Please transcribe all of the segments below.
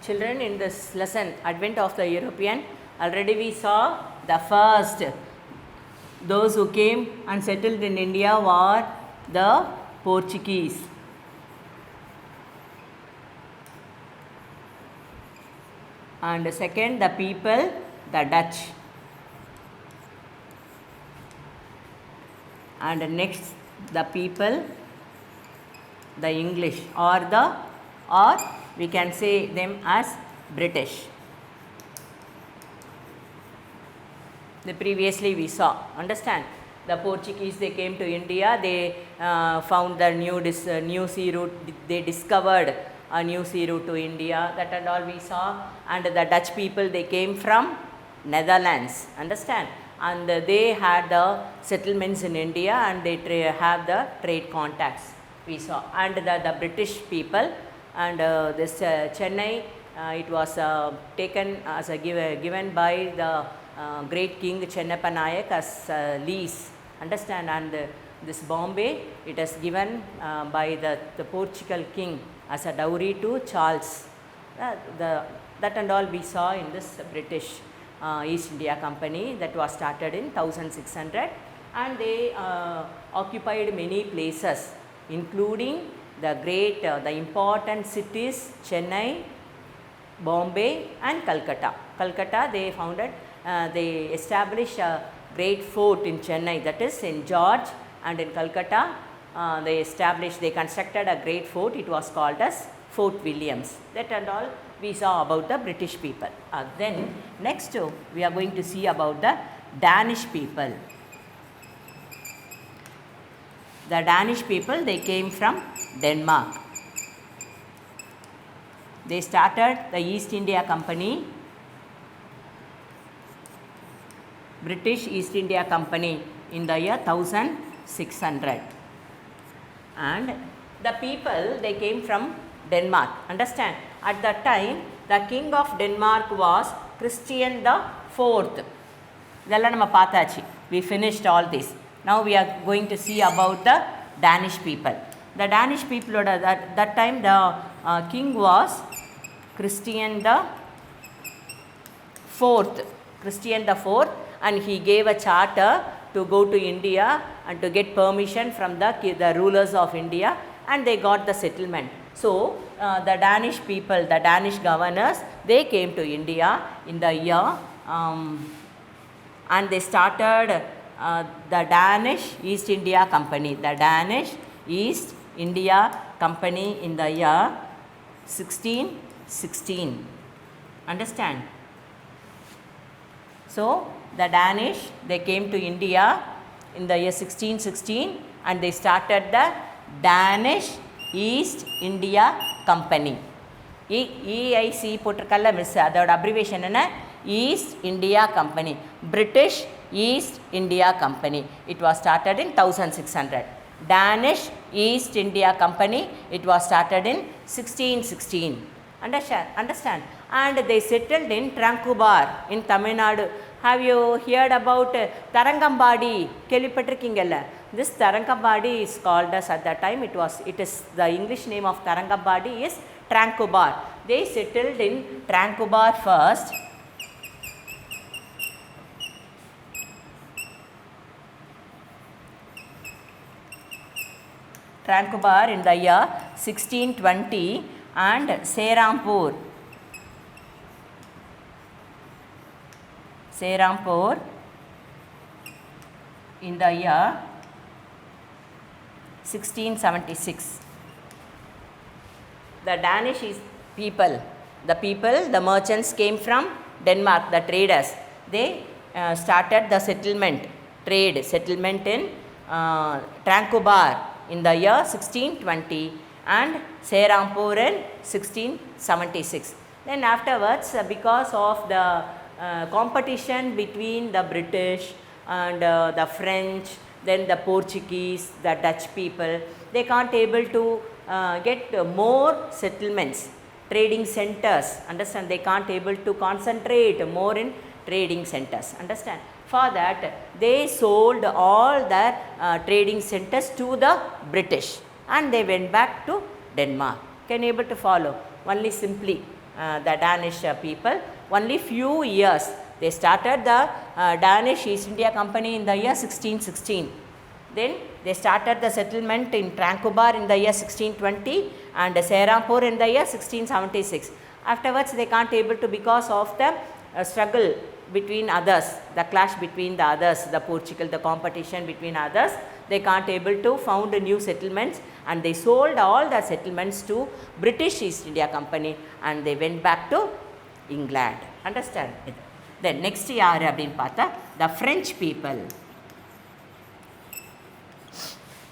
Children, in this lesson, Advent of the European, already we saw the first, those who came and settled in India were the Portuguese. And second, the people, the Dutch. And next, the people, the English, or we can say them as British. The previously we saw, understand, the Portuguese, they came to India, they found the new sea route, they discovered a new sea route to India, that and all we saw. And the Dutch people, they came from Netherlands, understand, and they had the settlements in India and they have the trade contacts, we saw. And the British people, and this Chennai, it was taken as a given by the great king Chennappa Nayak as lease, understand, and this Bombay, it is given by the Portugal king as a dowry to Charles. That and all we saw in this British East India Company that was started in 1600, and they occupied many places, including the great, the important cities Chennai, Bombay and Calcutta. Calcutta, they founded, they established a great fort in Chennai, that is St. George, and in Calcutta they constructed a great fort, it was called as Fort Williams. That and all we saw about the British people. Then next we are going to see about the Danish people. The Danish people, they came from Denmark. They started the East India Company, British East India Company, in the year 1600. And the people, they came from Denmark, understand. At that time, the king of Denmark was Christian the Fourth. We finished all this. Now we are going to see about the Danish people. The Danish people, at that time, the king was Christian the Fourth. Christian the Fourth, and he gave a charter to go to India and to get permission from the rulers of India, and they got the settlement. So the Danish people, the Danish governors, they came to India in the year and they started the Danish East India Company. The Danish East India Company in the year 1616. Understand? So the Danish, they came to India in the year 1616 and they started the Danish East India Company. EIC போட்டிருக்கல்ல miss, அதோட abbreviation என்ன? East India Company. British East India Company. It was started in 1600. Danish East India Company, it was started in 1616. Understand? And they settled in Tranquebar in Tamil Nadu. Have you heard about Tarangambadi? கேள்விப்பட்டிருக்கீங்கல்ல? This Tarangambadi is called as, at that time it is the English name of Tarangambadi is Tranquebar. They settled in Tranquebar first. Tranquebar in the year 1620 and Serampore in the year 1676. The Danish people, the merchants came from Denmark, the traders. They started the settlement in Tranquebar in the year 1620 and Serampore in 1676. Then afterwards, because of the competition between the British and the French, then the Portuguese, the Dutch people, they can't able to get more settlements, trading centers, understand, they can't able to concentrate more in trading centers, understand. For that, they sold all their trading centers to the British and they went back to Denmark. Can you able to follow? Only simply, the Danish people. Only few years. They started the Danish East India Company in the year 1616. Then they started the settlement in Tranquebar in the year 1620 and Serampore in the year 1676. Afterwards they can't able to, because of the struggle between others, the clash between the others, the Portugal, the competition between others, they can't able to found new settlements, and they sold all the settlements to British East India Company and they went back to England. Understand? Then next yaar appdin paatha, the French people.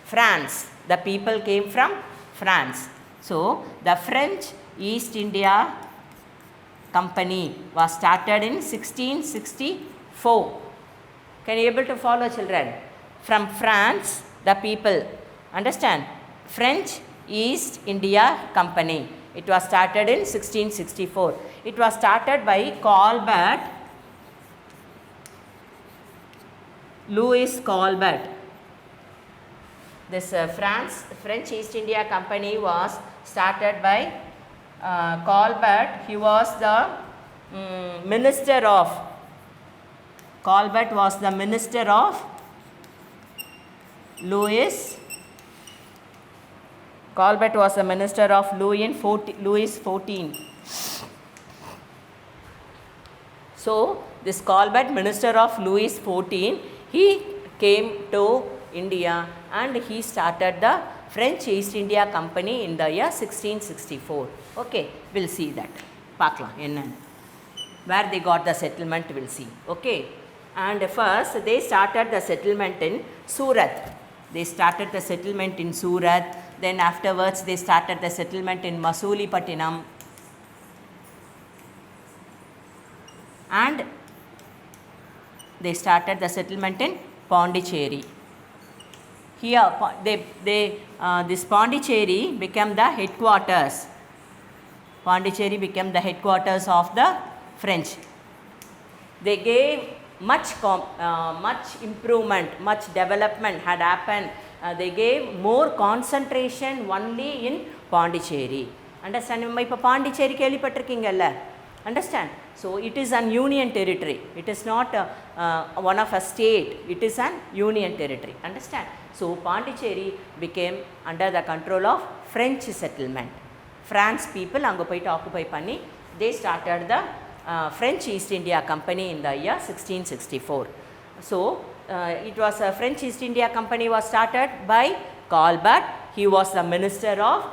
France, the people came from France. So the French East India Company was started in 1664. Can you able to follow, children? From France, the people. Understand? French East India Company. It was started in 1664. It was started by Colbert, Louis Colbert. This French East India Company was started by Colbert. He was the minister of, Colbert was the minister of Louis. Colbert was the minister of Louis XIV. So this Colbert, minister of Louis XIV, he came to India and he started the French East India Company in the year 1664. Okay, we'll see that. Where they got the settlement, we'll see. Okay, and first they started the settlement in Surat. They started the settlement in Surat. Then afterwards they started the settlement in Masulipatinam. And they started the settlement in Pondicherry. Here, this Pondicherry became the headquarters. Pondicherry became the headquarters of the French. They gave much improvement, much development had happened. They gave more concentration only in Pondicherry. Understand? Now, Pondicherry kelipattirukingalla. Understand? So it is an union territory. It is not one of a state. It is an union territory. Understand? So Pondicherry became under the control of French settlement. France people angu poitu occupy panni, they started the French East India Company in the year 1664. So it was a French East India Company was started by Colbert. He was the minister of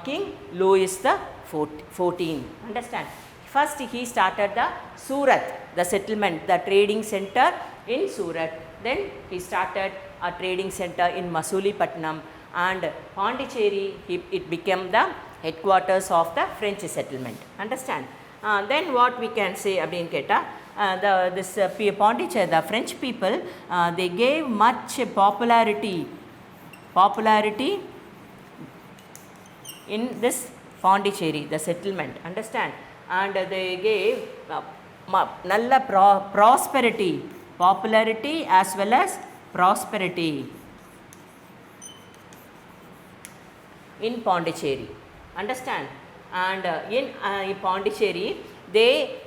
King Louis XIV. Understand? First he started the Surat, the settlement, the trading center in Surat. Then he started a trading center in Masulipatinam, and Pondicherry, it became the headquarters of the French settlement. Understand? Then what we can say abdin keta, Pondicherry, the French people, they gave much popularity in this Pondicherry, the settlement. Understand? And they gave nalla prosperity, popularity as well as prosperity in Pondicherry. Understand? And in Pondicherry, they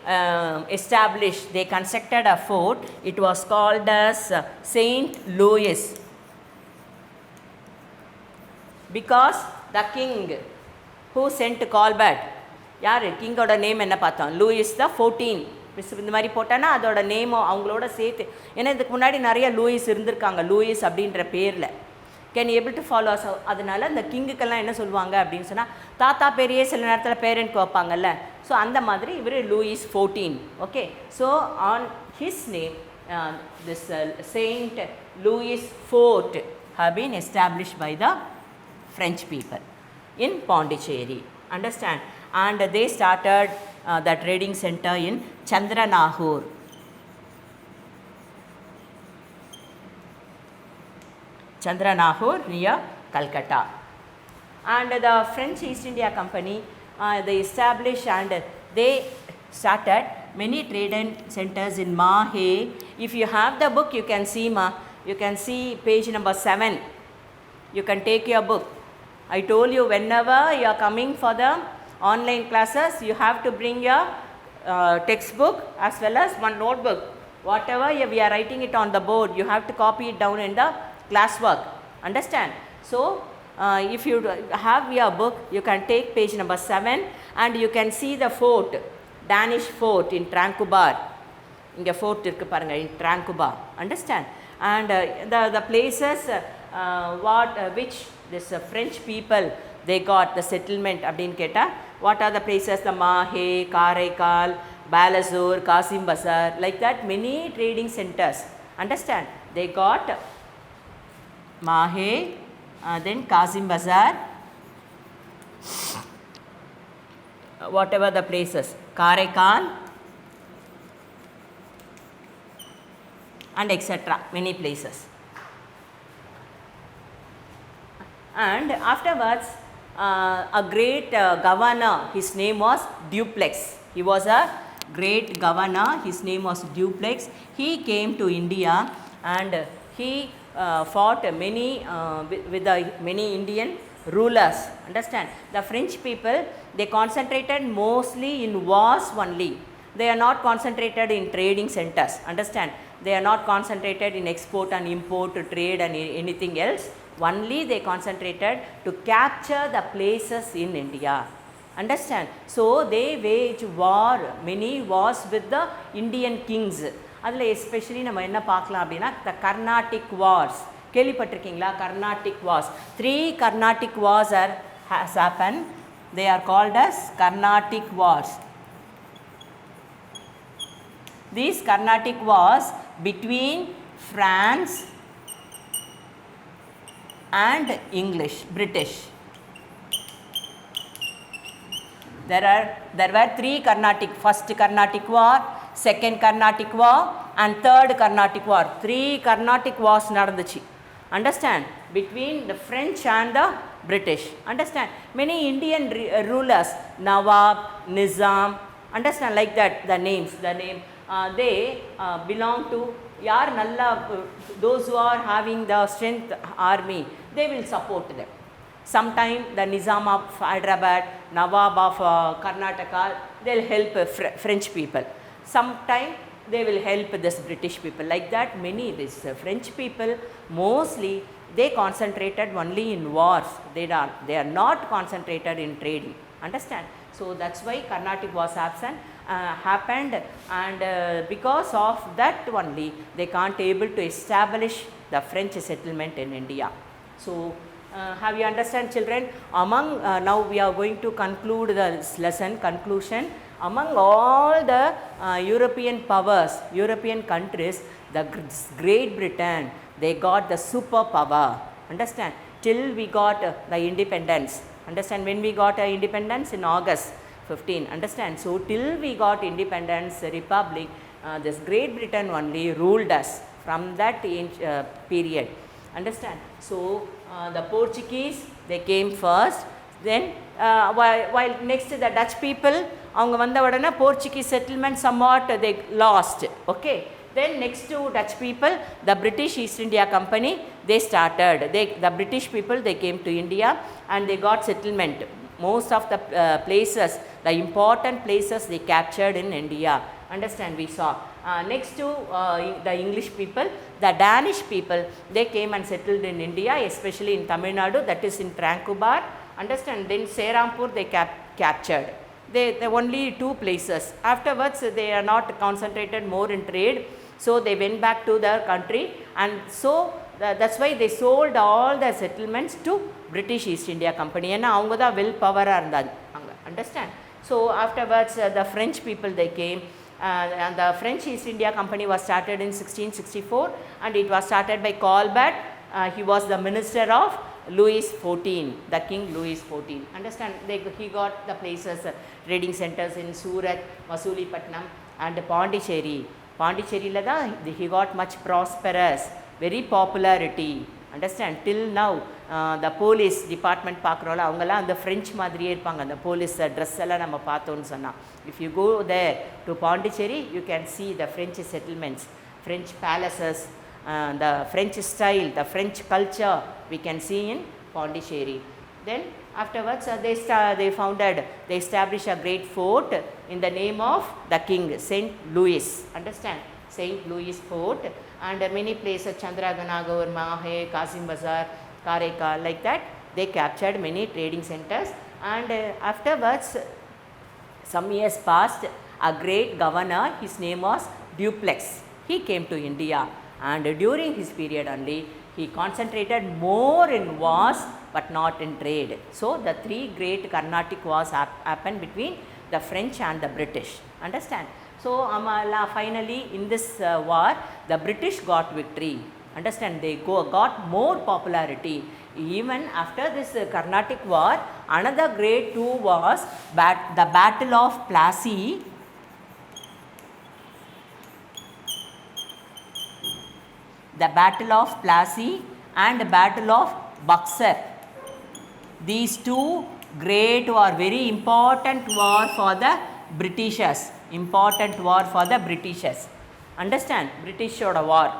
established, they constructed a fort. It was called as Saint Louis, because the king who sent Colbert, யார் கிங்கோட name என்ன பார்த்தோம், Lewis த 14. Miss இந்த மாதிரி போட்டான்னா அதோட நேமோ அவங்களோட சேர்த்து, ஏன்னா இதுக்கு முன்னாடி நிறைய லூயிஸ் இருந்திருக்காங்க, லூயிஸ் அப்படின்ற பேரில். Can able to follow. அதனால இந்த கிங்குக்கெல்லாம் என்ன சொல்லுவாங்க அப்படின்னு சொன்னால், தாத்தா பேரையே சில நேரத்தில் பேரண்ட்க்கு வைப்பாங்கல்ல. ஸோ அந்த மாதிரி இவர் Louis 14. Okay, so on his name this Saint Louis Fort have been established by the French people in Pondicherry. Understand? And they started the trading center in Chandranagore. Chandranagore near Calcutta. And the French East India Company, they established and they started many trading centers in Mahe. If you have the book, you can see you can see page number 7. You can take your book. I told you, whenever you are coming for the Online classes, you have to bring your textbook as well as one notebook. Whatever we are writing it on the board, you have to copy it down in the classwork. Understand? So, if you have your book, you can take page number 7 and you can see the fort, Danish fort in Tranquebar. Inga fort irukku parunga in Tranquebar. Understand? And the places which this French people they got the settlement abdin keta, what are the places? The Mahe, Karaikal, Balasur, Kasim Bazar, like that many trading centers. Understand? They got Mahe, then Kasim Bazar, whatever the places, Karaikal and etc. many places. And afterwards, a great governor, his name was Dupleix. He was a great governor, his name was Dupleix. He came to India and he fought many with the many Indian rulers. Understand? The French people, they concentrated mostly in wars only. They are not concentrated in trading centers. Understand? They are not concentrated in export and import, trade and anything else. Only they concentrated to capture the places in India. Understand? So they waged war, many wars with the Indian kings. அதில் especially நம்ம என்ன பார்க்கலாம் அப்படின்னா the Carnatic wars. கேள்விப்பட்டிருக்கீங்களா? Carnatic wars. 3 Carnatic wars has happened. They are called as Carnatic wars. These Carnatic wars between France and British. There were 3 Carnatic, first Carnatic war, second Carnatic war and third Carnatic war. 3 Carnatic wars நடந்துச்சு. Understand? Between the French and the British. Understand? Many Indian rulers, Nawab, Nizam, understand, like that the name they belong to yaar nalla, those who are having the strength army, they will support them. Sometime the Nizam of Hyderabad, Nawab of Karnataka, they will help French people. Sometime they will help this British people. Like that many this French people mostly they concentrated only in wars. They are not concentrated in trading. Understand? So that's why Carnatic wars happened and because of that only they can't able to establish the French settlement in India. So have you understand, children? Among now we are going to conclude this lesson conclusion. Among all the European powers, European countries, the Great Britain, they got the superpower. Understand? Till we got the independence. Understand? When we got independence in August 15. Understand? So till we got independence, republic, this Great Britain only ruled us from that period. Understand? So the Portuguese, they came first. Then while next the Dutch people, அவங்க வந்த உடனே Portuguese settlement somewhat they lost. Okay. Then next to Dutch people, the British East India Company, they started. The British people, they came to India and they got settlement. Most of the places, the important places they captured in India. Understand? We saw. Next to the English people, the Danish people, they came and settled in India, especially in Tamil Nadu, that is in Tranquebar. Understand? Then Serampur they captured. They only 2 places. Afterwards they are not concentrated more in trade, so they went back to their country and so that's why they sold all the settlements to British East India Company. ஏன்னா அவங்க தான் well பவராக இருந்தாங்க அங்கே. Understand? So afterwards the French people they came and the French East India Company was started in 1664 and it was started by Colbert. He was the minister of Louis XIV, the King Louis XIV. Understand? He got the places, trading centers in Surat, Masulipatnam and Pondicherry. Pondicherry la da he got much prosperous, very popularity. Understand? Till now the police department பார்க்குறோம்ல அவங்கெல்லாம் அந்த French மாதிரியே இருப்பாங்க. அந்த police dress எல்லாம் நம்ம பார்த்தோன்னு சொன்னால், if you go there to Pondicherry, you can see the French settlements, French palaces, the French style, the French culture we can see in Pondicherry. Then Afterwards, they established a great fort in the name of the king, Saint Louis. Understand? Saint Louis Fort, and many places, Chandragana, Mahe, Kasim Bazar, Karekal, like that. They captured many trading centers, and afterwards, some years passed, a great governor, his name was Dupleix. He came to India, and during his period only, he concentrated more in wars but not in trade. So, the three great Carnatic wars happened between the French and the British. Understand? So, finally in this war, the British got victory. Understand? They got more popularity. Even after this Carnatic war, another great two was the Battle of Plassey. The Battle of Plassey and the Battle of Buxar. These two great war, very important war for the Britishers. Important war for the Britishers. Understand? British showed a war.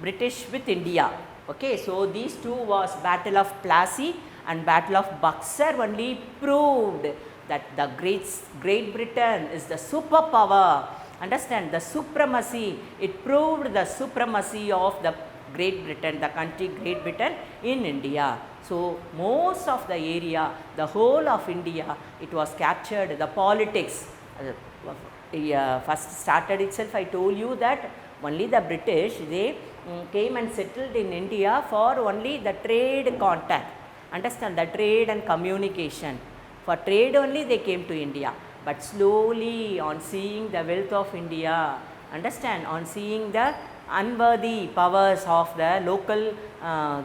British with India. Okay, so these two was Battle of Plassey and Battle of Buxar only proved that the Great Britain is the superpower. Understand? The supremacy. It proved the supremacy of the Great Britain, the country Great Britain in India. So, most of the area, the whole of India, it was captured. The politics first started itself. I told you that only the British, they came and settled in India for only the trade contact. Understand? The trade and communication. For trade only they came to India. But slowly, on seeing the wealth of India, understand, on seeing the unworthy powers of the local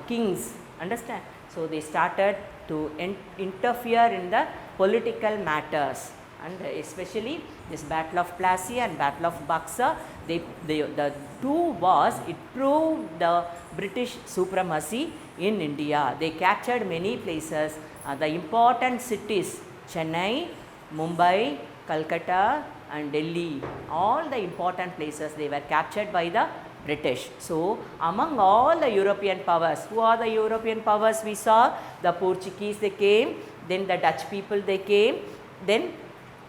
kings, understand. So, they started to interfere in the political matters, and especially this Battle of Plassey and Battle of Buxar, the two wars, it proved the British supremacy in India. They captured many places, the important cities, Chennai, Mumbai, Calcutta and Delhi, all the important places, they were captured by the British. So, among all the European powers, who are the European powers we saw? The Portuguese they came, then the Dutch people they came, then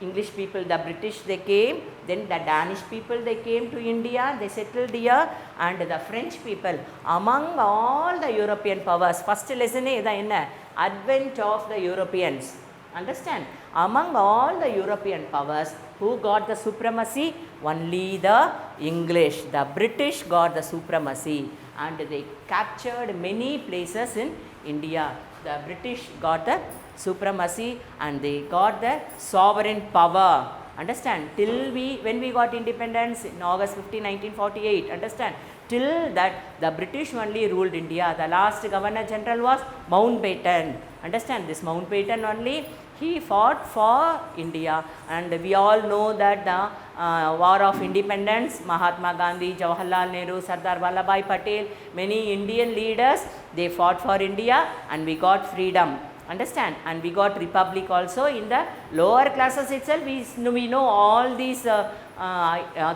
English people, the British they came, then the Danish people they came to India, they settled here, and the French people. Among all the European powers, first lesson is the advent of the Europeans. Understand? Among all the European powers, who got the supremacy? Only the English. The British got the supremacy, and they captured many places in India. The British got the supremacy and they got the sovereign power. Understand? Till when we got independence in August 15, 1948, understand? Till that the British only ruled India. The last Governor General was Mountbatten. Understand? This Mountbatten only, he fought for India, and we all know that the war of independence, Mahatma Gandhi, Jawaharlal Nehru, Sardar Vallabhbhai Patel, many Indian leaders, they fought for India and we got freedom. Understand? And we got republic also. In the lower classes itself, we know all these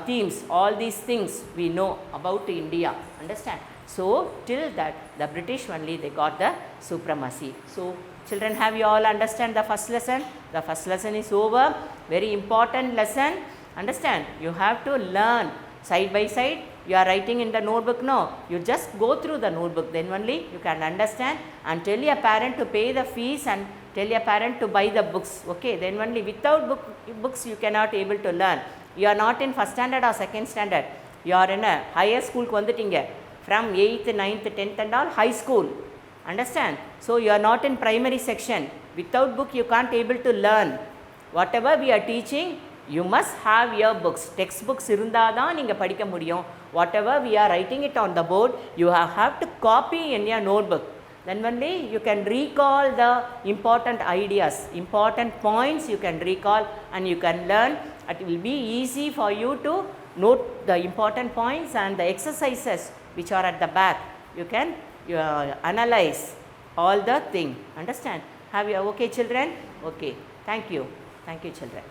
themes, all these things we know about India. Understand? So, till that the British only they got the supremacy. So, children, have you all understand the first lesson? The first lesson is over. Very important lesson. Understand? You have to learn side by side. You are writing in the notebook, no, you just go through the notebook, then only you can understand, and tell your parent to pay the fees and tell your parent to buy the books, okay, then only. Without books you cannot able to learn. You are not in first standard or second standard, you are in a higher school from 8th, 9th, 10th and all high school, understand. So, you are not in primary section. Without book you can't able to learn. Whatever we are teaching, you must have your books. Textbooks irundhadan neenga padikka mudiyum. Whatever we are writing it on the board, you have to copy in your notebook. Then only you can recall the important ideas, important points you can recall and you can learn. It will be easy for you to note the important points and the exercises which are at the back. You can analyze all the thing. Understand? Have you okay children? Okay. Thank you. Thank you children.